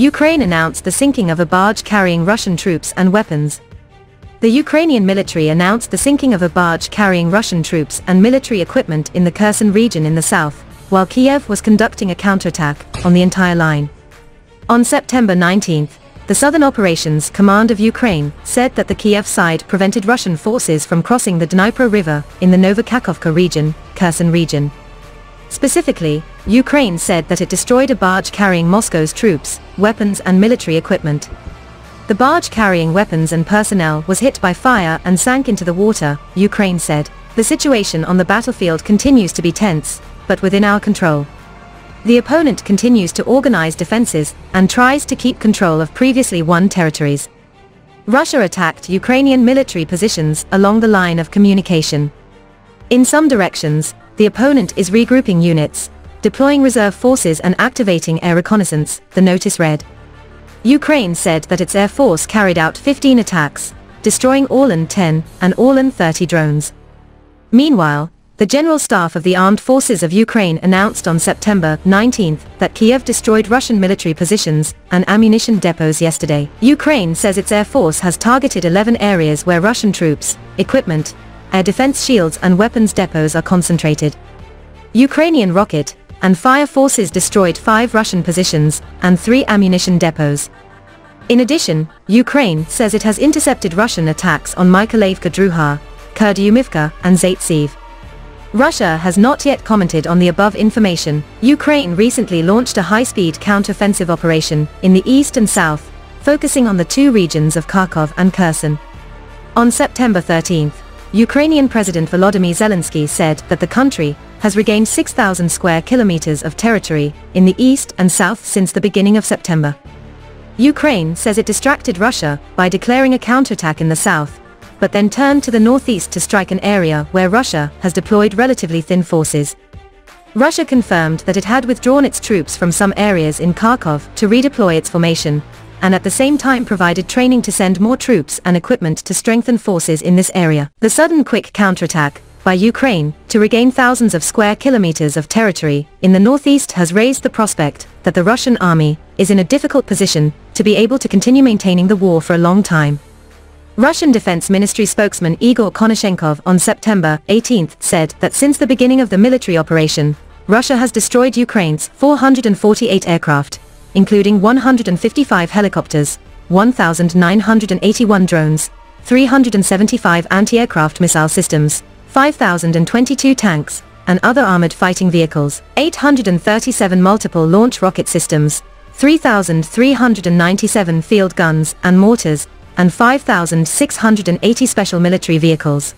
Ukraine announced the sinking of a barge carrying Russian troops and weapons. The Ukrainian military announced the sinking of a barge carrying Russian troops and military equipment in the Kherson region in the south, while Kiev was conducting a counterattack on the entire line. On September 19, the Southern Operations Command of Ukraine said that the Kiev side prevented Russian forces from crossing the Dnipro River in the Nova Kakhovka region, Kherson region. Specifically, Ukraine said that it destroyed a barge carrying Moscow's troops, weapons and military equipment. The barge carrying weapons and personnel was hit by fire and sank into the water, Ukraine said. The situation on the battlefield continues to be tense, but within our control. The opponent continues to organize defenses and tries to keep control of previously won territories. Russia attacked Ukrainian military positions along the line of communication. In some directions, the opponent is regrouping units, deploying reserve forces and activating air reconnaissance, the notice read. Ukraine said that its air force carried out 15 attacks, destroying all-in 10 and all-in 30 drones. Meanwhile, the General Staff of the Armed Forces of Ukraine announced on September 19 that Kiev destroyed Russian military positions and ammunition depots yesterday. Ukraine says its air force has targeted 11 areas where Russian troops, equipment, air defense shields and weapons depots are concentrated. Ukrainian rocket and fire forces destroyed 5 Russian positions and 3 ammunition depots. In addition, Ukraine says it has intercepted Russian attacks on Mykolaiv Druha, Kurdyumivka and Zaitsev. Russia has not yet commented on the above information. Ukraine recently launched a high-speed counter-offensive operation in the east and south, focusing on the 2 regions of Kharkov and Kherson. On September 13, Ukrainian President Volodymyr Zelensky said that the country has regained 6,000 square kilometers of territory in the east and south since the beginning of September. Ukraine says it distracted Russia by declaring a counterattack in the south, but then turned to the northeast to strike an area where Russia has deployed relatively thin forces. Russia confirmed that it had withdrawn its troops from some areas in Kharkov to redeploy its formation, and at the same time provided training to send more troops and equipment to strengthen forces in this area. The sudden quick counterattack by Ukraine to regain thousands of square kilometers of territory in the northeast has raised the prospect that the Russian army is in a difficult position to be able to continue maintaining the war for a long time. Russian Defense Ministry spokesman Igor Konashenkov on September 18 said that since the beginning of the military operation, Russia has destroyed Ukraine's 448 aircraft, including 155 helicopters, 1,981 drones, 375 anti-aircraft missile systems, 5,022 tanks, and other armored fighting vehicles, 837 multiple launch rocket systems, 3,397 field guns and mortars, and 5,680 special military vehicles.